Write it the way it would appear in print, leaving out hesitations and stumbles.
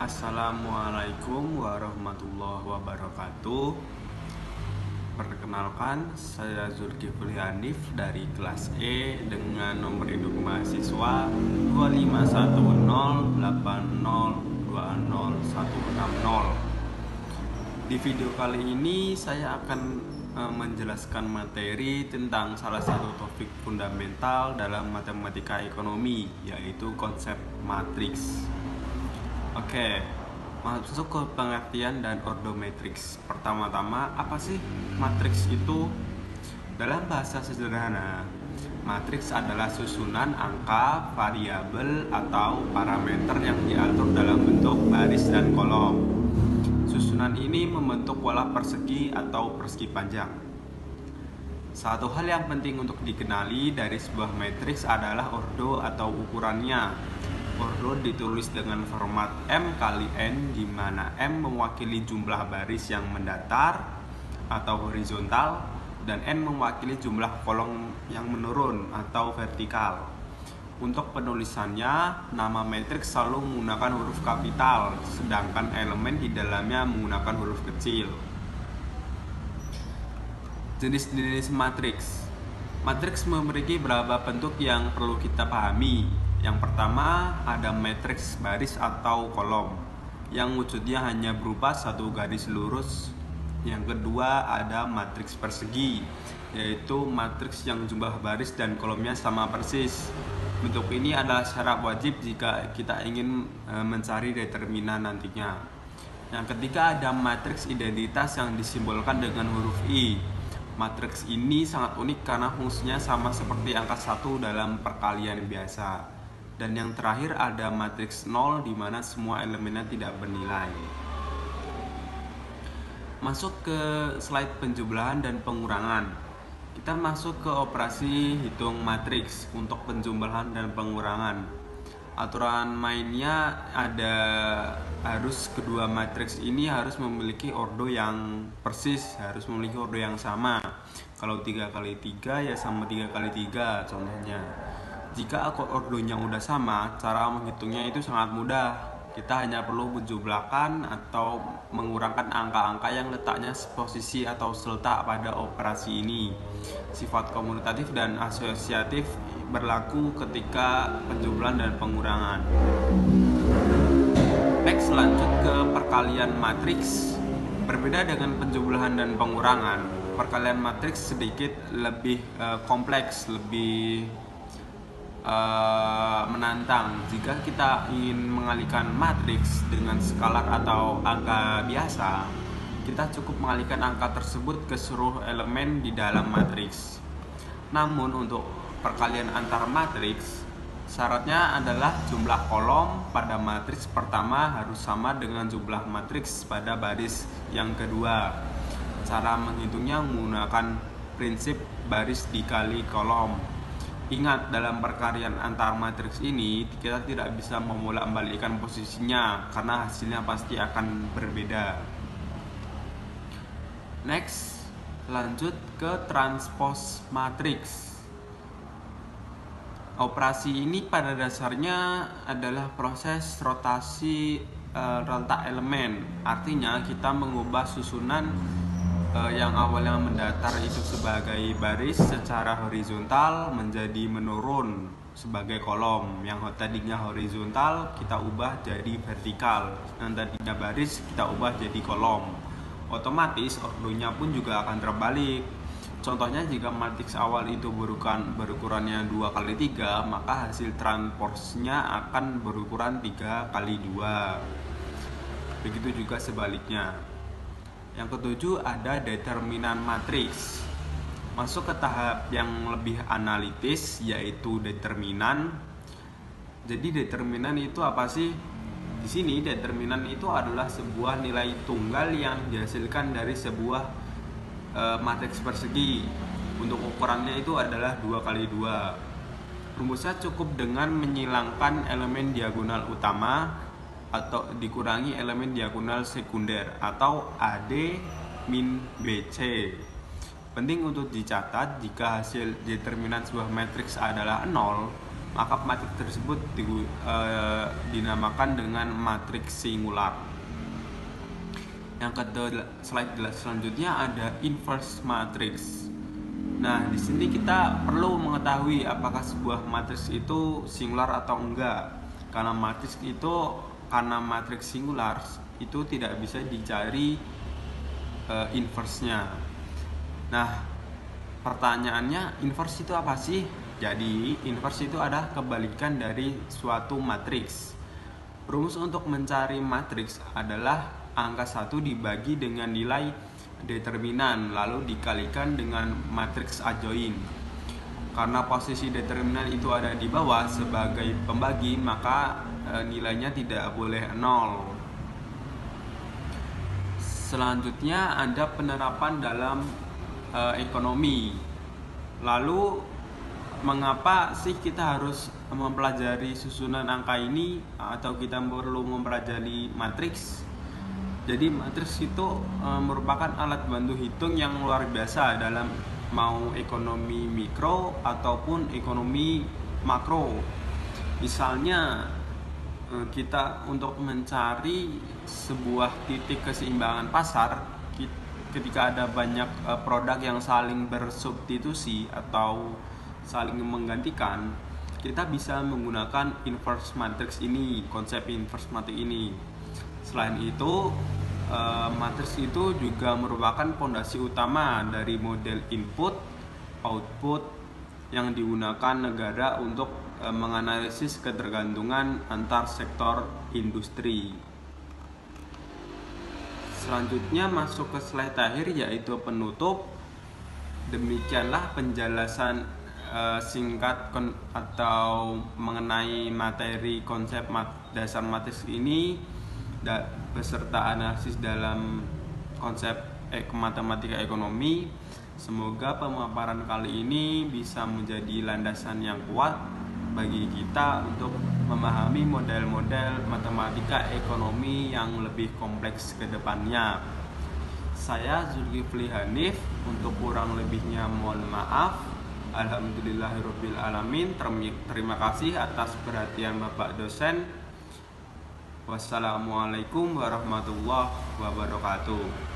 Assalamualaikum warahmatullahi wabarakatuh. Perkenalkan, saya Zulkifli Hanif dari kelas E dengan nomor induk mahasiswa 25108020160. Di video kali ini saya akan menjelaskan materi tentang salah satu topik fundamental dalam matematika ekonomi, yaitu konsep matriks. Oke, masuk ke pengertian dan ordomatrix. Pertama-tama, apa sih matriks itu? Dalam bahasa sederhana, matriks adalah susunan angka, variabel, atau parameter yang diatur dalam bentuk baris dan kolom. Susunan ini membentuk pola persegi atau persegi panjang. Satu hal yang penting untuk dikenali dari sebuah matriks adalah ordo atau ukurannya. Ordo ditulis dengan format M kali N, di mana M mewakili jumlah baris yang mendatar atau horizontal dan N mewakili jumlah kolom yang menurun atau vertikal. Untuk penulisannya, nama matriks selalu menggunakan huruf kapital, sedangkan elemen di dalamnya menggunakan huruf kecil. Jenis-jenis matriks. Matriks memiliki beberapa bentuk yang perlu kita pahami. Yang pertama, ada matriks baris atau kolom yang wujudnya hanya berupa satu garis lurus. Yang kedua, ada matriks persegi, yaitu matriks yang jumlah baris dan kolomnya sama persis. Bentuk ini adalah syarat wajib jika kita ingin mencari determinan nantinya. Yang ketiga, ada matriks identitas yang disimbolkan dengan huruf I. Matriks ini sangat unik karena fungsinya sama seperti angka 1 dalam perkalian biasa. Dan yang terakhir ada matriks 0, di mana semua elemennya tidak bernilai. Masuk ke slide penjumlahan dan pengurangan. Kita masuk ke operasi hitung matriks untuk penjumlahan dan pengurangan. Aturan mainnya harus kedua matriks ini harus memiliki ordo yang persis, harus memiliki ordo yang sama. Kalau 3 kali 3 ya sama 3 kali 3 contohnya. Jika ordonya udah sama, cara menghitungnya itu sangat mudah. Kita hanya perlu menjumlahkan atau mengurangkan angka-angka yang letaknya posisi atau seletak pada operasi ini. Sifat komutatif dan asosiatif berlaku ketika penjumlahan dan pengurangan. Next, lanjut ke perkalian matriks. Berbeda dengan penjumlahan dan pengurangan, perkalian matriks sedikit lebih kompleks, lebih menantang. Jika kita ingin mengalihkan matriks dengan skalar atau angka biasa, kita cukup mengalihkan angka tersebut ke seluruh elemen di dalam matriks. Namun untuk perkalian antar matriks, syaratnya adalah jumlah kolom pada matriks pertama harus sama dengan jumlah matriks pada baris yang kedua. Cara menghitungnya menggunakan prinsip baris dikali kolom. Ingat, dalam perkalian antar matriks ini kita tidak bisa membolak-balikkan posisinya karena hasilnya pasti akan berbeda. Next, lanjut ke transpose matriks. Operasi ini pada dasarnya adalah proses rotasi letak elemen. Artinya kita mengubah susunan yang awalnya mendatar itu sebagai baris secara horizontal menjadi menurun sebagai kolom. Yang tadinya horizontal kita ubah jadi vertikal, yang tadinya baris kita ubah jadi kolom. Otomatis ordonya pun juga akan terbalik. Contohnya, jika matriks awal itu berukurannya 2 kali 3, maka hasil transposnya akan berukuran 3 kali 2. Begitu juga sebaliknya. Yang ketujuh, ada determinan matriks. Masuk ke tahap yang lebih analitis, yaitu determinan. Jadi determinan itu apa sih? Di sini determinan itu adalah sebuah nilai tunggal yang dihasilkan dari sebuah matriks persegi. Untuk ukurannya itu adalah 2 kali 2. Rumusnya cukup dengan menyilangkan elemen diagonal utama atau dikurangi elemen diagonal sekunder atau AD min BC. Penting untuk dicatat, jika hasil determinan sebuah matriks adalah 0, maka matriks tersebut dinamakan dengan matriks singular. Yang kedua, slide selanjutnya ada inverse matrix. Nah, di sini kita perlu mengetahui apakah sebuah matriks itu singular atau enggak. Karena matriks singular itu tidak bisa dicari inverse-nya. Nah, pertanyaannya, inverse itu apa sih? Jadi, inverse itu adalah kebalikan dari suatu matriks. Rumus untuk mencari matriks adalah angka 1 dibagi dengan nilai determinan lalu dikalikan dengan matriks adjoin. Karena posisi determinan itu ada di bawah sebagai pembagi, maka nilainya tidak boleh 0. Selanjutnya ada penerapan dalam ekonomi. Lalu mengapa sih kita harus mempelajari susunan angka ini, atau kita perlu mempelajari matriks? Jadi matriks itu merupakan alat bantu hitung yang luar biasa dalam mau ekonomi mikro ataupun ekonomi makro. Misalnya kita untuk mencari sebuah titik keseimbangan pasar, ketika ada banyak produk yang saling bersubstitusi atau saling menggantikan, kita bisa menggunakan inverse matrix ini, konsep inverse matrix ini. Selain itu, matriks itu juga merupakan fondasi utama dari model input output yang digunakan negara untuk menganalisis ketergantungan antar sektor industri. Selanjutnya masuk ke slide terakhir, yaitu penutup. Demikianlah penjelasan singkat atau mengenai materi konsep dasar matriks ini beserta analisis dalam konsep matematika ekonomi. Semoga pemaparan kali ini bisa menjadi landasan yang kuat bagi kita untuk memahami model-model matematika ekonomi yang lebih kompleks ke depannya. Saya Zulkifli Hanif, untuk kurang lebihnya mohon maaf. Alhamdulillahirabbil alamin. Terima kasih atas perhatian Bapak dosen. Wassalamualaikum warahmatullahi wabarakatuh.